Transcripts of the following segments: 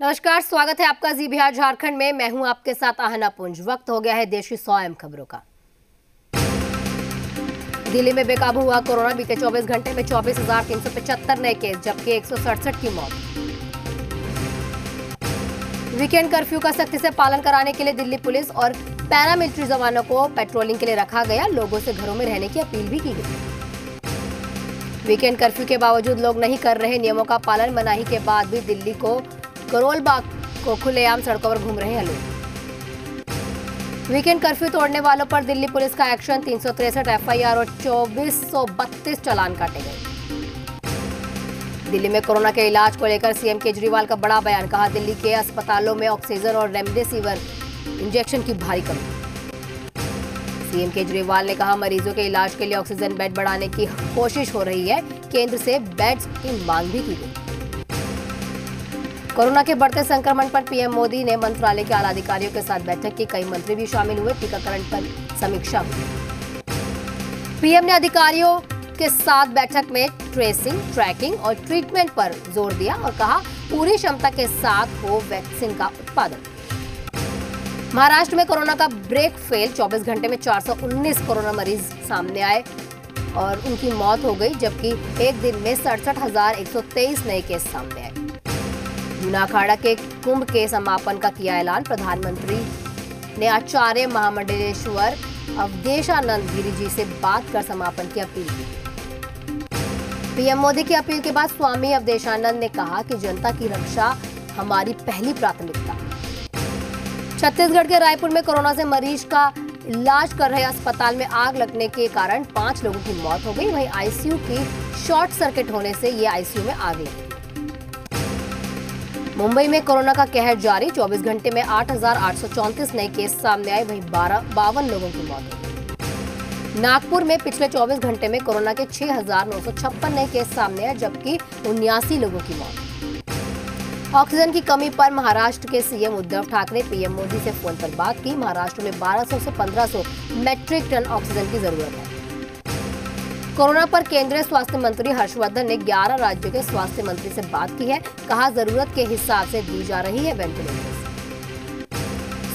नमस्कार, स्वागत है आपका जी बिहार झारखंड में। मैं हूं आपके साथ आहना पुंज। वक्त हो गया है देश की 100 अहम खबरों का। दिल्ली में बेकाबू हुआ कोरोना। बीते 24 घंटे में 24,375 नए केस, जबकि 167 की मौत। वीकेंड कर्फ्यू का सख्ती से पालन कराने के लिए दिल्ली पुलिस और पैरामिलिट्री जवानों को पेट्रोलिंग के लिए रखा गया। लोगों से घरों में रहने की अपील भी की गई। वीकेंड कर्फ्यू के बावजूद लोग नहीं कर रहे नियमों का पालन। मनाही के बाद भी दिल्ली को करोल बाग को खुलेआम सड़कों पर घूम रहे हैं लोग। वीकेंड कर्फ्यू तोड़ने वालों पर दिल्ली पुलिस का एक्शन। 363 एफआईआर और 2432 चालान काटे गए। दिल्ली में कोरोना के इलाज को लेकर सीएम केजरीवाल का बड़ा बयान। कहा, दिल्ली के अस्पतालों में ऑक्सीजन और रेमडेसिविर इंजेक्शन की भारी कमी। सीएम केजरीवाल ने कहा, मरीजों के इलाज के लिए ऑक्सीजन बेड बढ़ाने की कोशिश हो रही है। केंद्र से बेड्स की मांग भी की गई। कोरोना के बढ़ते संक्रमण पर पीएम मोदी ने मंत्रालय के आला अधिकारियों के साथ बैठक की। कई मंत्री भी शामिल हुए। टीकाकरण पर समीक्षा हुई। पीएम ने अधिकारियों के साथ बैठक में ट्रेसिंग, ट्रैकिंग और ट्रीटमेंट पर जोर दिया और कहा, पूरी क्षमता के साथ हो वैक्सीन का उत्पादन। महाराष्ट्र में कोरोना का ब्रेक फेल। 24 घंटे में 419 कोरोना मरीज सामने आए और उनकी मौत हो गई, जबकि एक दिन में 67,123 नए केस सामने आए। जूना अखाड़ा के कुंभ के समापन का किया ऐलान। प्रधानमंत्री ने आचार्य महामंडलेश्वर अवधेशानंद गिरी जी से बात कर समापन की अपील की। पीएम मोदी की अपील के बाद स्वामी अवधेशानंद ने कहा कि जनता की रक्षा हमारी पहली प्राथमिकता। छत्तीसगढ़ के रायपुर में कोरोना से मरीज का इलाज कर रहे अस्पताल में आग लगने के कारण 5 लोगों की मौत हो गई। वहीं आईसीयू की शॉर्ट सर्किट होने से ये आईसीयू में आग लगी। मुंबई में कोरोना का कहर जारी। 24 घंटे में 8,834 नए केस सामने आए। वहीं 52 लोगों की मौत हो गई। नागपुर में पिछले 24 घंटे में कोरोना के 6,956 नए केस सामने आए, जबकि 79 लोगों की मौत। ऑक्सीजन की कमी पर महाराष्ट्र के सीएम उद्धव ठाकरे पीएम मोदी से फोन पर बात की। महाराष्ट्र में 1200 से 1500 मैट्रिक टन ऑक्सीजन की जरूरत है। कोरोना पर केंद्रीय स्वास्थ्य मंत्री हर्षवर्धन ने 11 राज्यों के स्वास्थ्य मंत्री से बात की है। कहा, जरूरत के हिसाब से दी जा रही है वेंटिलेटर्स।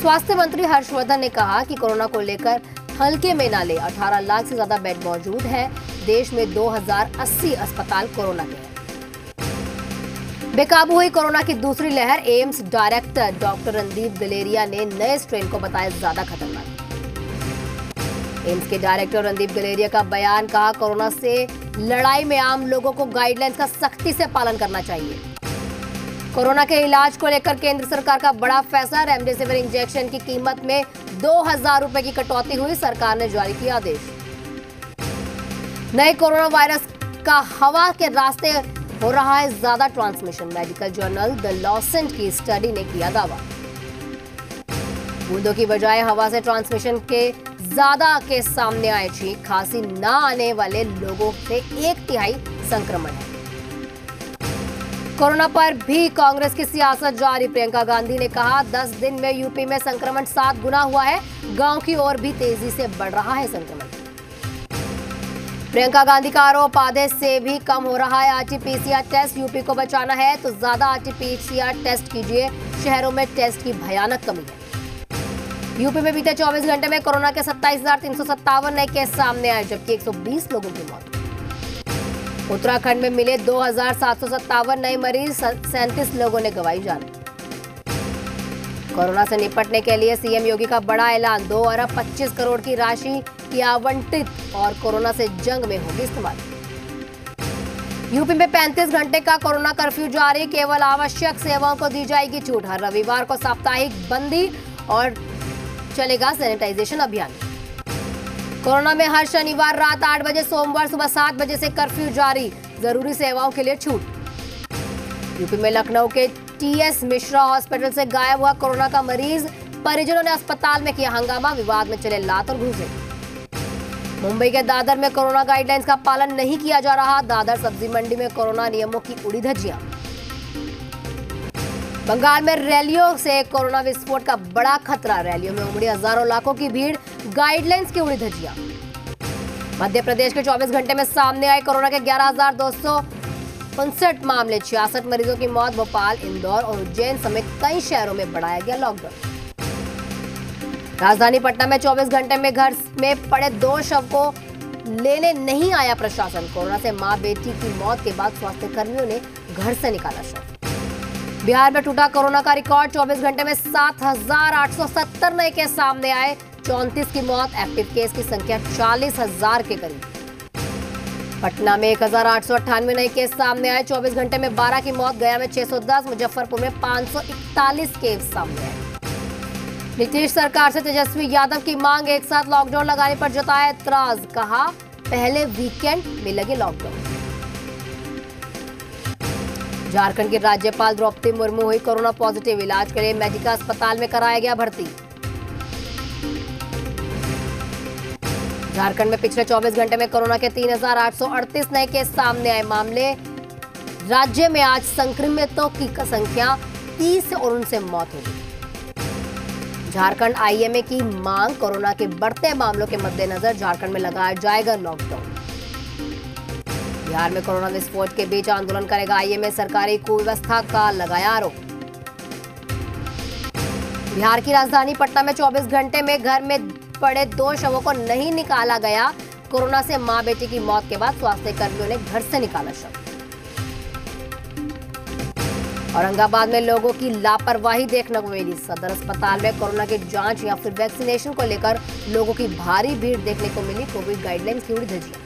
स्वास्थ्य मंत्री हर्षवर्धन ने कहा कि कोरोना को लेकर हल्के में न ले। 18 लाख से ज्यादा बेड मौजूद है। देश में 2080 अस्पताल कोरोना के हैं। बेकाबू हुई कोरोना की दूसरी लहर। AIIMS director doctor Randeep Guleria ने नए स्ट्रेन को बताया ज्यादा खतरनाक। एम्स के डायरेक्टर रणदीप गुलेरिया का बयान। कहा, कोरोना से लड़ाई में आम लोगों को गाइडलाइंस का सख्ती से पालन करना चाहिए। कोरोना के इलाज को लेकर केंद्र सरकार का बड़ा फैसला। रेमडेसिविर इंजेक्शन की कीमत में 2,000 रुपए की कटौती हुई। सरकार ने जारी किया आदेश। नए कोरोना वायरस का हवा के रास्ते हो रहा है ज्यादा ट्रांसमिशन। मेडिकल जर्नल द लॉसेंट की स्टडी ने किया दावा। बूंदों की बजाय हवा से ट्रांसमिशन के ज्यादा केस सामने आए। छींक खांसी न आने वाले लोगों से 1/3 संक्रमण है। कोरोना पर भी कांग्रेस की सियासत जारी। प्रियंका गांधी ने कहा, 10 दिन में यूपी में संक्रमण 7 गुना हुआ है। गांव की ओर भी तेजी से बढ़ रहा है संक्रमण। प्रियंका गांधी का आरोप, आधे से भी कम हो रहा है आरटीपीसीआर टेस्ट। यूपी को बचाना है तो ज्यादा आरटीपीसीआर टेस्ट कीजिए। शहरों में टेस्ट की भयानक कमी है। यूपी में बीते 24 घंटे में कोरोना के 27,357 नए केस सामने आए, जबकि 120 लोगों की मौत। उत्तराखंड में मिले 2,757 नए मरीज। 37 लोगों ने गंवाई जान। कोरोना से निपटने के लिए सीएम योगी का बड़ा ऐलान। 2 अरब 25 करोड़ की राशि की आवंटित और कोरोना से जंग में होगी इस्तेमाल। यूपी में 35 घंटे का कोरोना कर्फ्यू जारी। केवल आवश्यक सेवाओं को दी जाएगी छूट। हर रविवार को साप्ताहिक बंदी और चलेगा सैनिटाइजेशन अभियान। कोरोना में हर शनिवार रात 8 बजे, सोमवार सुबह 7 बजे से कर्फ्यू जारी। जरूरी सेवाओं के लिए छूट। यूपी में लखनऊ के टीएस मिश्रा हॉस्पिटल से गायब हुआ कोरोना का मरीज। परिजनों ने अस्पताल में किया हंगामा। विवाद में चले लात और घूंसे। मुंबई के दादर में कोरोना गाइडलाइंस का पालन नहीं किया जा रहा। दादर सब्जी मंडी में कोरोना नियमों की उड़ी धज्जियां। बंगाल में रैलियों से कोरोना विस्फोट का बड़ा खतरा। रैलियों में उमड़ी हजारों लाखों की भीड़। गाइडलाइंस की उड़ी धज्जियां। मध्य प्रदेश के 24 घंटे में सामने आए कोरोना के 11,200 59 मामले, 66 मरीजों की मौत। भोपाल, इंदौर और उज्जैन समेत कई शहरों में बढ़ाया गया लॉकडाउन। राजधानी पटना में 24 घंटे में घर में पड़े 2 शव को लेने नहीं आया प्रशासन। कोरोना से मां बेटी की मौत के बाद स्वास्थ्य कर्मियों ने घर से निकाला शव। बिहार में टूटा कोरोना का रिकॉर्ड, 24 घंटे में 7,870 नए केस सामने आए, 34 की मौत। एक्टिव केस की संख्या 40,000 के करीब। पटना में 1,898 नए केस सामने आए, 24 घंटे में 12 की मौत। गया में 610, मुजफ्फरपुर में 541 केस सामने आए। नीतीश सरकार से तेजस्वी यादव की मांग, एक साथ लॉकडाउन लगाने पर जताया एतराज। कहा पहले वीकेंड में लगे लॉकडाउन। झारखंड की राज्यपाल द्रौपदी मुर्मू हुई कोरोना पॉजिटिव, इलाज के लिए मेडिका अस्पताल में कराया गया भर्ती। झारखंड में पिछले 24 घंटे में कोरोना के 3,838 नए केस सामने आए मामले। राज्य में आज संक्रमितों की संख्या 30 और उनसे मौत हो गई। झारखंड आईएमए की मांग, कोरोना के बढ़ते मामलों के मद्देनजर झारखंड में लगाया जाएगा लॉकडाउन। बिहार में कोरोना विस्फोट के बीच आंदोलन करेगा आईएमए, सरकारी कुव्यवस्था का लगाया आरोप। बिहार की राजधानी पटना में 24 घंटे में घर में पड़े 2 शवों को नहीं निकाला गया। कोरोना से मां बेटी की मौत के बाद स्वास्थ्य कर्मियों ने घर से निकाला शव। औरंगाबाद में लोगों की लापरवाही देखने को मिली। सदर अस्पताल में कोरोना की जांच या फिर वैक्सीनेशन को लेकर लोगों की भारी भीड़ देखने को मिली। कोविड गाइडलाइंस की उड़ी धज्जियां।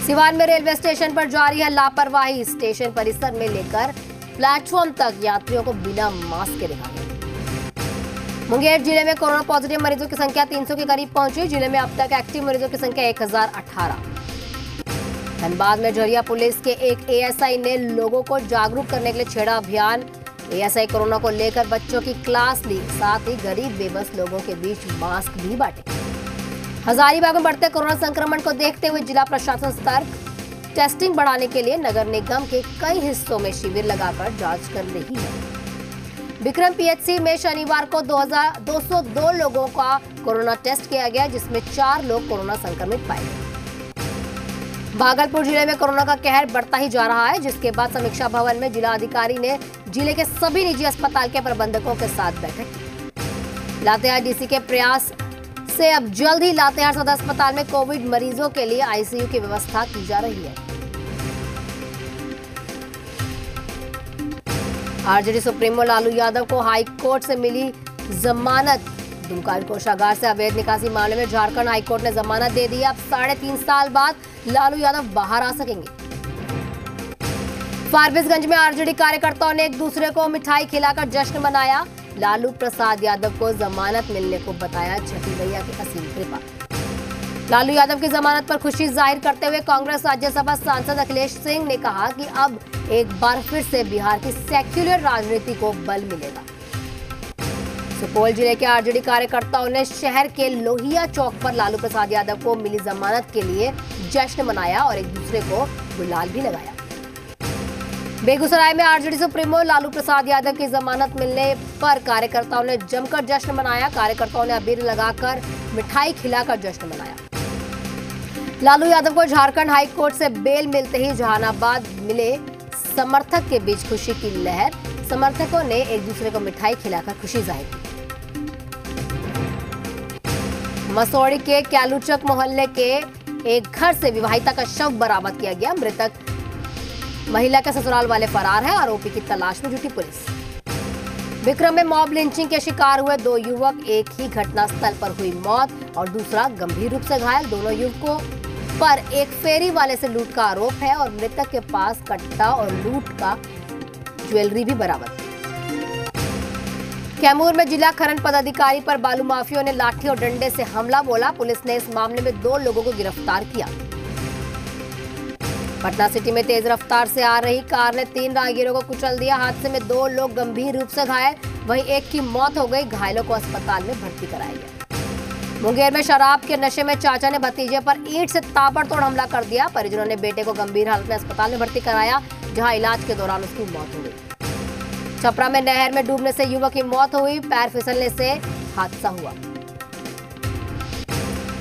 सिवान में रेलवे स्टेशन पर जारी है लापरवाही। स्टेशन परिसर में लेकर प्लेटफॉर्म तक यात्रियों को बिना मास्क के रखा गया। मुंगेर जिले में कोरोना पॉजिटिव मरीजों की संख्या 300 के करीब पहुंची। जिले में अब तक एक्टिव मरीजों की संख्या 1,018। धनबाद में झरिया पुलिस के एक एएसआई ने लोगों को जागरूक करने के लिए छेड़ा अभियान। एएसआई कोरोना को लेकर बच्चों की क्लास ली, साथ ही गरीब बेबस लोगों के बीच मास्क भी बांटे। हजारीबाग में बढ़ते कोरोना संक्रमण को देखते हुए जिला प्रशासन सतर्क। टेस्टिंग बढ़ाने के लिए नगर निगम के कई हिस्सों में शिविर लगाकर जांच कर रही है। विक्रम पीएचसी में शनिवार को 202 लोगों का कोरोना टेस्ट किया गया, जिसमें 4 लोग कोरोना संक्रमित पाए गए। भागलपुर जिले में कोरोना का कहर बढ़ता ही जा रहा है, जिसके बाद समीक्षा भवन में जिला अधिकारी ने जिले के सभी निजी अस्पताल के प्रबंधकों के साथ बैठक की। लातेहार डीसी के प्रयास से अब जल्द ही लातेहार सदर अस्पताल में कोविड मरीजों के लिए आईसीयू की व्यवस्था की जा रही है। आरजेडी सुप्रीमो लालू यादव को हाई कोर्ट से मिली जमानत। दुमका कोषागार से अवैध निकासी मामले में झारखंड हाईकोर्ट ने जमानत दे दी। अब 3.5 साल बाद लालू यादव बाहर आ सकेंगे। फारबिसगंज में आरजेडी कार्यकर्ताओं ने एक दूसरे को मिठाई खिलाकर जश्न मनाया। लालू प्रसाद यादव को जमानत मिलने को बताया छठी मैया की असीम कृपा। लालू यादव की जमानत पर खुशी जाहिर करते हुए कांग्रेस राज्यसभा सांसद अखिलेश सिंह ने कहा कि अब एक बार फिर से बिहार की सेक्युलर राजनीति को बल मिलेगा। सुपौल जिले के आरजेडी कार्यकर्ताओं ने शहर के लोहिया चौक पर लालू प्रसाद यादव को मिली जमानत के लिए जश्न मनाया और एक दूसरे को गुलाल भी लगाया। बेगूसराय में आरजेडी सुप्रीमो लालू प्रसाद यादव की जमानत मिलने पर कार्यकर्ताओं ने जमकर जश्न मनाया। कार्यकर्ताओं ने अबीर लगाकर मिठाई खिलाकर जश्न मनाया। लालू यादव को झारखंड हाई कोर्ट से बेल मिलते ही जहानाबाद मिले समर्थक के बीच खुशी की लहर। समर्थकों ने एक दूसरे को मिठाई खिलाकर खुशी जाहिर की। मसौड़ी के क्यालूचक मोहल्ले के एक घर से विवाहिता का शव बरामद किया गया। मृतक महिला के ससुराल वाले फरार है। आरोपी की तलाश में जुटी पुलिस। विक्रम में मॉब लिंचिंग के शिकार हुए 2 युवक, एक ही घटनास्थल पर हुई मौत और दूसरा गंभीर रूप से घायल। दोनों युवकों पर एक फेरी वाले से लूट का आरोप है और मृतक के पास कट्टा और लूट का ज्वेलरी भी बरामद। कैमूर में जिला खनन पदाधिकारी पर बालू माफियों ने लाठी और डंडे से हमला बोला। पुलिस ने इस मामले में 2 लोगों को गिरफ्तार किया। पटना सिटी में तेज रफ्तार से आ रही कार ने 3 राहगीरों को कुचल दिया। हादसे में 2 लोग गंभीर रूप से घायल, वहीं एक की मौत हो गई। घायलों को अस्पताल में भर्ती कराया गया। मुंगेर में शराब के नशे में चाचा ने भतीजे पर ईंट से ताबड़तोड़ हमला कर दिया। परिजनों ने बेटे को गंभीर हालत में अस्पताल में भर्ती कराया, जहां इलाज के दौरान उसकी मौत हो गई। छपरा में नहर में डूबने से युवक की मौत हुई। पैर फिसलने से हादसा हुआ।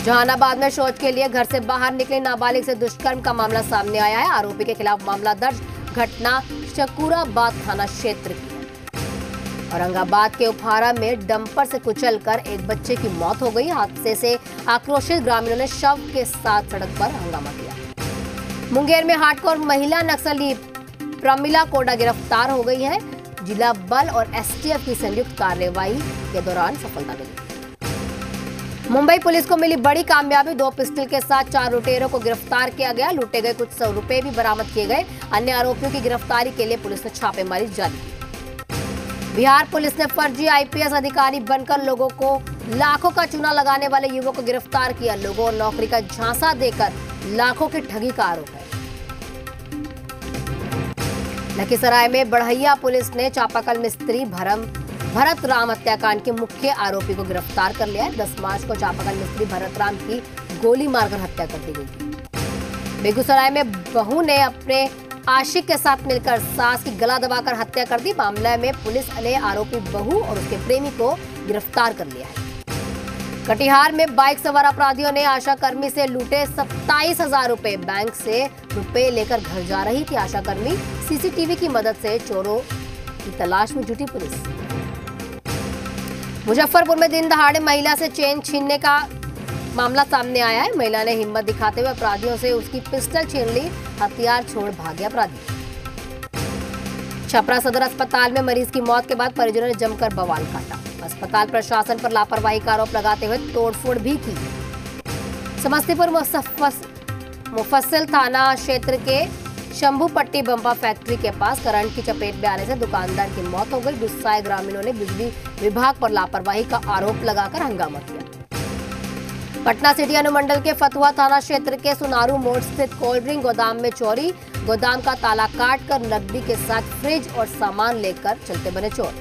जहानाबाद में शौच के लिए घर से बाहर निकले नाबालिग से दुष्कर्म का मामला सामने आया है। आरोपी के खिलाफ मामला दर्ज। घटना शकूराबाद थाना क्षेत्र की है। औरंगाबाद के उपहारा में डंपर से कुचलकर एक बच्चे की मौत हो गई। हादसे से आक्रोशित ग्रामीणों ने शव के साथ सड़क पर हंगामा किया। मुंगेर में हार्डकोर महिला नक्सली प्रमिला कोडा गिरफ्तार हो गई है। जिला बल और एसटीएफ की संयुक्त कार्रवाई के दौरान सफलता मिली। मुंबई पुलिस को मिली बड़ी कामयाबी। 2 पिस्टल के साथ 4 लुटेरों को गिरफ्तार किया गया। लूटे गए कुछ 100 रुपए भी बरामद किए गए। अन्य आरोपियों की गिरफ्तारी के लिए पुलिस ने छापेमारी जारी की। बिहार पुलिस ने फर्जी आईपीएस अधिकारी बनकर लोगों को लाखों का चूना लगाने वाले युवक को गिरफ्तार किया। लोगों को नौकरी का झांसा देकर लाखों की ठगी का आरोप है। लखीसराय में बढ़ैया पुलिस ने चापाकल मिस्त्री भरत राम हत्याकांड के मुख्य आरोपी को गिरफ्तार कर लिया है। 10 मार्च को चापाकल मिस्त्री भरत राम की गोली मारकर हत्या कर दी गई थी। बेगूसराय में बहू ने अपने आशिक के साथ मिलकर सास की गला दबाकर हत्या कर दी। मामले में पुलिस ने आरोपी बहू और उसके प्रेमी को गिरफ्तार कर लिया है। कटिहार में बाइक सवार अपराधियों ने आशा कर्मी से लूटे 27,000 रुपए। बैंक से रुपए लेकर घर जा रही थी आशा कर्मी। सीसीटीवी की मदद से चोरों की तलाश में जुटी पुलिस। मुजफ्फरपुर में दिन दहाड़े महिला से चेन छीनने का मामला सामने आया है। महिला ने हिम्मत दिखाते हुए अपराधियों से उसकी पिस्टल छीन ली। हथियार छोड़ भागे अपराधी। छपरा सदर अस्पताल में मरीज की मौत के बाद परिजनों ने जमकर बवाल काटा। अस्पताल प्रशासन पर लापरवाही का आरोप लगाते हुए तोड़फोड़ भी की। समस्तीपुर मुफस्सिल थाना क्षेत्र के शंभूपट्टी बम्बा फैक्ट्री के पास करंट की चपेट में आने से दुकानदार की मौत हो गई। गुस्साए ग्रामीणों ने बिजली विभाग पर लापरवाही का आरोप लगाकर हंगामा किया। पटना सिटी अनुमंडल के फतुहा थाना क्षेत्र के सुनारू मोड़ स्थित कोल्ड ड्रिंक गोदाम में चोरी। गोदाम का ताला काटकर नकदी के साथ फ्रिज और सामान लेकर चलते बने चोर।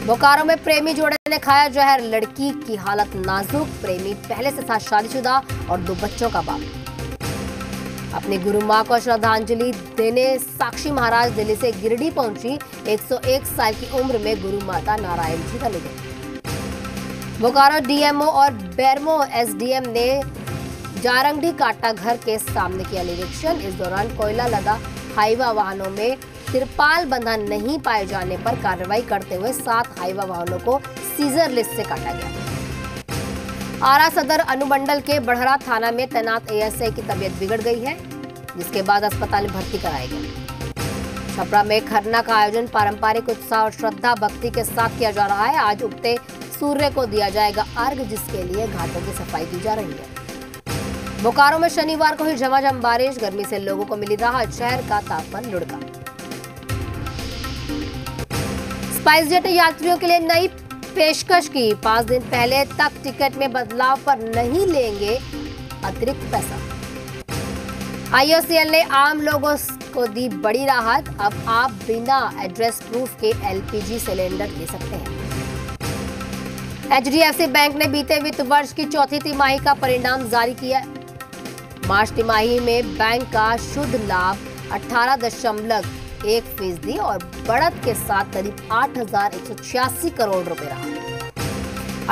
बोकारो में प्रेमी जोड़े ने खाया जहर। लड़की की हालत नाजुक। प्रेमी पहले से था शादीशुदा और 2 बच्चों का बाप। अपनी गुरु मां को श्रद्धांजलि देने साक्षी महाराज दिल्ली से गिरिडीह पहुंची। 101 साल की उम्र में गुरु माता नारायण जी का निधन। बोकारो डीएमओ और बेरमो एसडीएम ने जारंगडी काटा घर के सामने किया निरीक्षण। इस दौरान कोयला लदा हाईवा वाहनों में तिरपाल बंधा नहीं पाए जाने पर कार्रवाई करते हुए 7 हाईवा वाहनों को सीजर लिस्ट से काटा गया। आरा सदर अनुमंडल के बढ़रा थाना में तैनात एएसआई की तबीयत बिगड़ गई है, जिसके बाद अस्पताल में भर्ती कराया गया। छपरा में खरना का आयोजन पारंपरिक उत्साह और श्रद्धा भक्ति के साथ किया जा रहा है। आज उगते सूर्य को दिया जाएगा अर्घ्य, जिसके लिए घाटों की सफाई की जा रही है। बोकारो में शनिवार को ही झमाझम बारिश। गर्मी से लोगों को मिली राहत। शहर का तापमान लुढ़का। स्पाइस जेट यात्रियों के लिए नई पेशकश की। 5 दिन पहले तक टिकट में बदलाव पर नहीं लेंगे अतिरिक्त पैसा। आईओसीएल ने आम लोगों को दी बड़ी राहत। अब आप बिना एड्रेस प्रूफ के एलपीजी सिलेंडर ले सकते हैं। एचडीएफसी बैंक ने बीते वित्त वर्ष की चौथी तिमाही का परिणाम जारी किया। मार्च तिमाही में बैंक का शुद्ध लाभ 18.1% और बढ़त के साथ करीब 8,186 करोड़ रुपए रहा।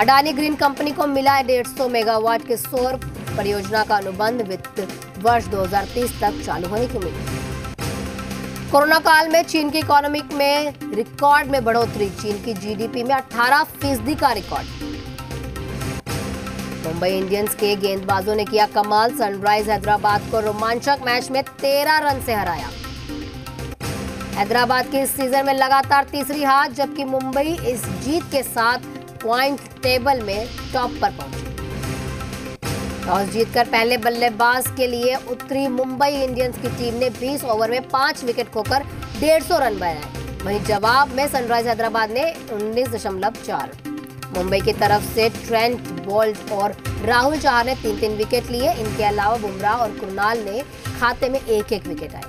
अडानी ग्रीन कंपनी को मिला 150 मेगावाट के सौर परियोजना का अनुबंध। वित्त वर्ष 2030 तक चालू होने की उम्मीद। कोरोना काल में चीन की इकोनॉमी में रिकॉर्ड में बढ़ोतरी। चीन की जीडीपी में 18% का रिकॉर्ड। मुंबई इंडियंस के गेंदबाजों ने किया कमाल। सनराइज हैदराबाद को रोमांचक मैच में 13 रन से हराया। हैदराबाद की इस सीजन में लगातार तीसरी हार, जबकि मुंबई इस जीत के साथ पॉइंट टेबल में टॉप पर पहुंची। टॉस जीतकर पहले बल्लेबाज के लिए उतरी मुंबई इंडियंस की टीम ने 20 ओवर में 5 विकेट खोकर 150 रन बनाए। वहीं जवाब में सनराइज हैदराबाद ने 19.4। मुंबई की तरफ से ट्रेंट बोल्ट और राहुल चहर ने 3-3 विकेट लिए। इनके अलावा बुमराह और कुरनाल ने खाते में 1-1 विकेट आए।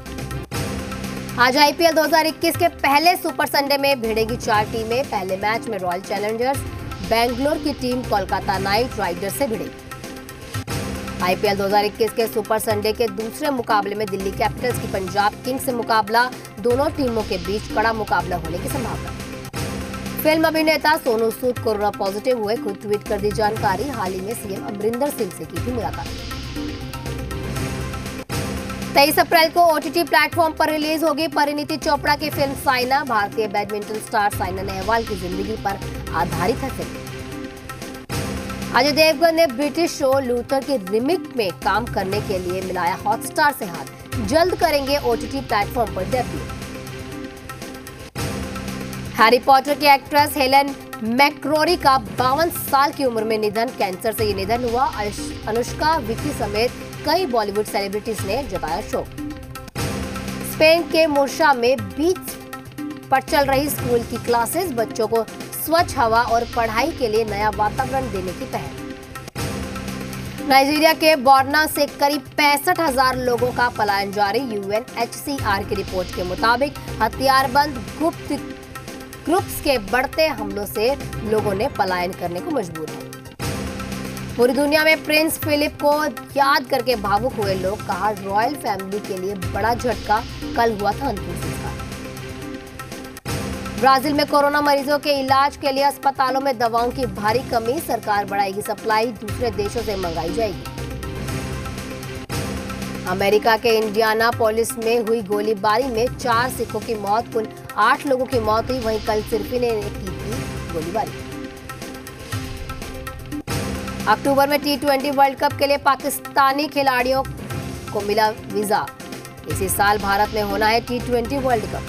आज आईपीएल 2021 के पहले सुपर संडे में भिड़ेंगी 4 टीमें। पहले मैच में रॉयल चैलेंजर्स बेंगलोर की टीम कोलकाता नाइट राइडर्स से भिड़ेगी। आईपीएल 2021 के सुपर संडे के दूसरे मुकाबले में दिल्ली कैपिटल्स की पंजाब किंग्स से मुकाबला। दोनों टीमों के बीच कड़ा मुकाबला होने की संभावना। फिल्म अभिनेता सोनू सूद कोरोना पॉजिटिव हुए, खुद ट्वीट कर दी जानकारी। हाल ही में सीएम अमरिंदर सिंह से की थी मुलाकात। 23 अप्रैल को ओटीटी प्लेटफॉर्म पर रिलीज होगी परिणीति चोपड़ा की फिल्म साइना। भारतीय बैडमिंटन स्टार साइना नेहवाल की जिंदगी पर आधारित है फिल्म। अजय देवगन ने ब्रिटिश शो लूथर के रिमेक में काम करने के लिए मिलाया हॉटस्टार से हाथ, जल्द करेंगे ओटीटी प्लेटफॉर्म पर डेब्यू। हैरी पॉटर की एक्ट्रेस हेलेन मैक्रोरी का 52 साल की उम्र में निधन। कैंसर से ये निधन हुआ। अनुष्का, विकी समेत कई बॉलीवुड सेलिब्रिटीज ने जताया शोक। स्पेन के मुर्शा में बीच पर चल रही स्कूल की क्लासेस, बच्चों को स्वच्छ हवा और पढ़ाई के लिए नया वातावरण देने की पहल। नाइजीरिया के बोर्ना से करीब 65,000 लोगों का पलायन जारी। यूएनएचसीआर की रिपोर्ट के मुताबिक हथियारबंद गुप्त ग्रुप्स के बढ़ते हमलों से लोगों ने पलायन करने को मजबूर है। पूरी दुनिया में प्रिंस फिलिप को याद करके भावुक हुए लोग। कहा, रॉयल फैमिली के लिए बड़ा झटका, कल हुआ था अंतिम संस्कार। ब्राजील में कोरोना मरीजों के इलाज के लिए अस्पतालों में दवाओं की भारी कमी। सरकार बढ़ाएगी सप्लाई, दूसरे देशों से मंगाई जाएगी। अमेरिका के इंडियानापोलिस में हुई गोलीबारी में 4 सिखों की मौत, कुल 8 लोगों की मौत हुई। वहीं कल सिर्फी ने की थी गोलीबारी। अक्टूबर में T20 वर्ल्ड कप के लिए पाकिस्तानी खिलाड़ियों को मिला वीजा। इसी साल भारत में होना है T20 वर्ल्ड कप।